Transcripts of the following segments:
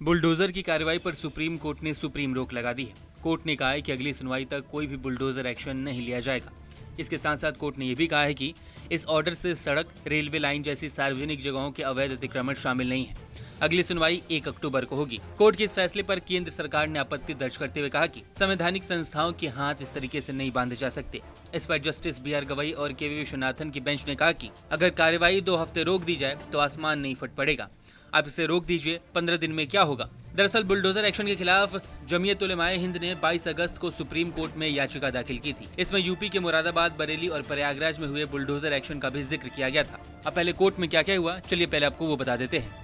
Bulldozer की कार्रवाई पर सुप्रीम कोर्ट ने सुप्रीम रोक लगा दी है। कोर्ट ने कहा है कि अगली सुनवाई तक कोई भी बुलडोजर एक्शन नहीं लिया जाएगा। इसके साथ साथ कोर्ट ने यह भी कहा है कि इस ऑर्डर से सड़क, रेलवे लाइन जैसी सार्वजनिक जगहों के अवैध अतिक्रमण शामिल नहीं है। अगली सुनवाई 1 अक्टूबर को होगी। कोर्ट के इस फैसले पर केंद्र सरकार ने आपत्ति दर्ज करते हुए कहा कि संवैधानिक संस्थाओं के हाथ इस तरीके से नहीं बांधे जा सकते। इस पर जस्टिस BR गवई और KV विश्वनाथन की बेंच ने कहा कि अगर कार्रवाई 2 हफ्ते रोक दी जाए तो आसमान नहीं फट पड़ेगा। आप इसे रोक दीजिए, 15 दिन में क्या होगा। दरअसल बुलडोजर एक्शन के खिलाफ जमीयत उलेमाए हिंद ने 22 अगस्त को सुप्रीम कोर्ट में याचिका दाखिल की थी। इसमें यूपी के मुरादाबाद, बरेली और प्रयागराज में हुए बुलडोजर एक्शन का भी जिक्र किया गया था। अब पहले कोर्ट में क्या क्या हुआ, चलिए पहले आपको वो बता देते हैं।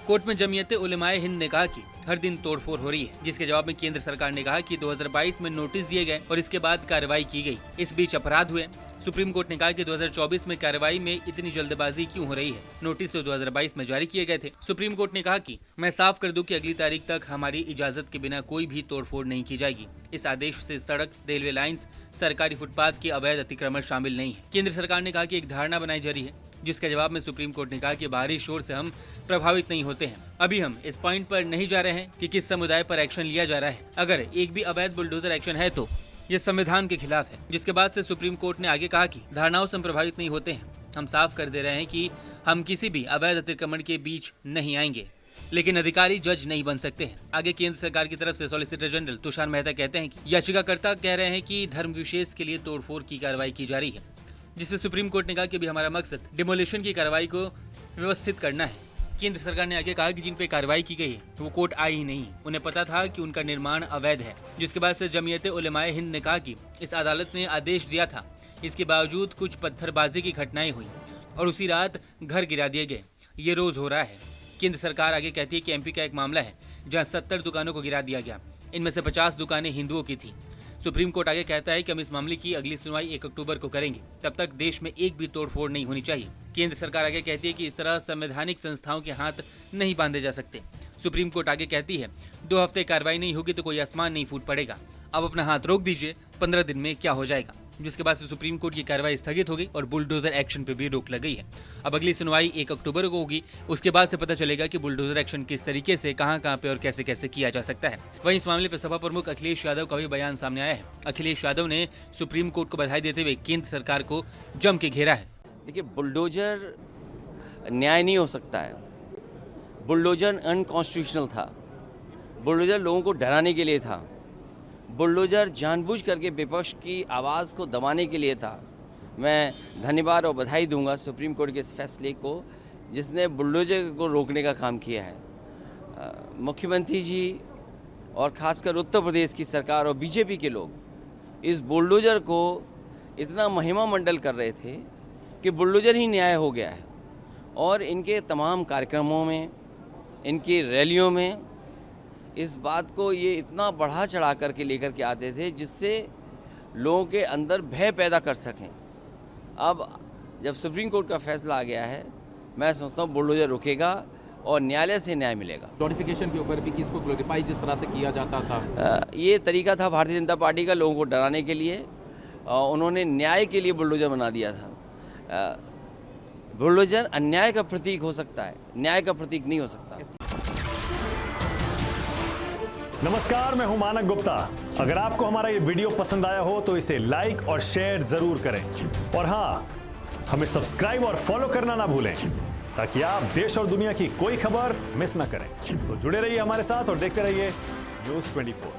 कोर्ट में जमीयत उलेमाए हिंद ने कहा कि हर दिन तोड़फोड़ हो रही है, जिसके जवाब में केंद्र सरकार ने कहा कि 2022 में नोटिस दिए गए और इसके बाद कार्रवाई की गई। इस बीच अपराध हुए। सुप्रीम कोर्ट ने कहा कि 2024 में कार्रवाई में इतनी जल्दबाजी क्यों हो रही है, नोटिस तो 2022 में जारी किए गए थे। सुप्रीम कोर्ट ने कहा कि मैं साफ कर दूं कि अगली तारीख तक हमारी इजाजत के बिना कोई भी तोड़फोड़ नहीं की जाएगी। इस आदेश से सड़क, रेलवे लाइन्स, सरकारी फुटपाथ के अवैध अतिक्रमण शामिल नहीं है। केंद्र सरकार ने कहा कि एक धारणा बनाई जा रही है, जिसके जवाब में सुप्रीम कोर्ट ने कहा कि बाहरी शोर से हम प्रभावित नहीं होते हैं। अभी हम इस पॉइंट पर नहीं जा रहे हैं कि किस समुदाय पर एक्शन लिया जा रहा है। अगर एक भी अवैध बुलडोजर एक्शन है तो ये संविधान के खिलाफ है। जिसके बाद से सुप्रीम कोर्ट ने आगे कहा कि धारणाओं से हम प्रभावित नहीं होते हैं। हम साफ कर दे रहे हैं कि हम किसी भी अवैध अतिक्रमण के बीच नहीं आएंगे, लेकिन अधिकारी जज नहीं बन सकते हैं। आगे केंद्र सरकार की तरफ से सॉलिसिटर जनरल तुषार मेहता कहते हैं कि याचिकाकर्ता कह रहे हैं कि धर्म विशेष के लिए तोड़फोड़ की कार्रवाई की जा रही है, जिसमें सुप्रीम कोर्ट ने कहा कि भी हमारा मकसद डिमोलिशन की कार्रवाई को व्यवस्थित करना है। केंद्र सरकार ने आगे कहा कि जिन पे कार्रवाई की गई है वो कोर्ट आई ही नहीं, उन्हें पता था कि उनका निर्माण अवैध है। जिसके बाद से जमीयत उलेमाए हिंद ने कहा कि इस अदालत ने आदेश दिया था, इसके बावजूद कुछ पत्थरबाजी की घटनाएं हुई और उसी रात घर गिरा दिए गए। ये रोज हो रहा है। केंद्र सरकार आगे कहती है कि MP का एक मामला है जहाँ 70 दुकानों को गिरा दिया गया, इनमें से 50 दुकानें हिंदुओं की थी। सुप्रीम कोर्ट आगे कहता है कि हम इस मामले की अगली सुनवाई 1 अक्टूबर को करेंगे, तब तक देश में एक भी तोड़फोड़ नहीं होनी चाहिए। केंद्र सरकार आगे कहती है कि इस तरह संवैधानिक संस्थाओं के हाथ नहीं बांधे जा सकते। सुप्रीम कोर्ट आगे कहती है 2 हफ्ते कार्रवाई नहीं होगी तो कोई आसमान नहीं फूट पड़ेगा। अब अपना हाथ रोक दीजिए, 15 दिन में क्या हो जाएगा। जिसके बाद से सुप्रीम कोर्ट की कार्रवाई स्थगित हो गई और बुलडोजर एक्शन पे भी रोक लग गई है। अब अगली सुनवाई 1 अक्टूबर को होगी। उसके बाद से पता चलेगा कि बुलडोजर एक्शन किस तरीके से, कहां पे और कैसे कैसे किया जा सकता है। वहीं इस मामले पर सपा प्रमुख अखिलेश यादव का भी बयान सामने आया है। अखिलेश यादव ने सुप्रीम कोर्ट को बधाई देते हुए केंद्र सरकार को जम के घेरा है। देखिए, बुलडोजर न्याय नहीं हो सकता है। बुलडोजर अनकॉन्स्टिट्यूशनल था। बुलडोजर लोगों को डराने के लिए था। बुलडोजर जानबूझ करके विपक्ष की आवाज़ को दबाने के लिए था। मैं धन्यवाद और बधाई दूंगा सुप्रीम कोर्ट के इस फैसले को, जिसने बुलडोजर को रोकने का काम किया है। मुख्यमंत्री जी और खासकर उत्तर प्रदेश की सरकार और BJP के लोग इस बुलडोजर को इतना महिमा मंडल कर रहे थे कि बुलडोजर ही न्याय हो गया है। और इनके तमाम कार्यक्रमों में, इनकी रैलियों में इस बात को ये इतना बढ़ा चढ़ा करके लेकर के आते थे जिससे लोगों के अंदर भय पैदा कर सकें। अब जब सुप्रीम कोर्ट का फैसला आ गया है, मैं समझता हूँ बुलडोजर रुकेगा और न्यायालय से न्याय मिलेगा। ग्लोरिफिकेशन के ऊपर भी कि इसको ग्लोरीफाई जिस तरह से किया जाता था, ये तरीका था भारतीय जनता पार्टी का लोगों को डराने के लिए। उन्होंने न्याय के लिए बुलडोजर बना दिया था। बुलडोजर अन्याय का प्रतीक हो सकता है, न्याय का प्रतीक नहीं हो सकता। नमस्कार, मैं हूं मानक गुप्ता। अगर आपको हमारा ये वीडियो पसंद आया हो तो इसे लाइक और शेयर जरूर करें। और हाँ, हमें सब्सक्राइब और फॉलो करना ना भूलें, ताकि आप देश और दुनिया की कोई खबर मिस ना करें। तो जुड़े रहिए हमारे साथ और देखते रहिए News 24।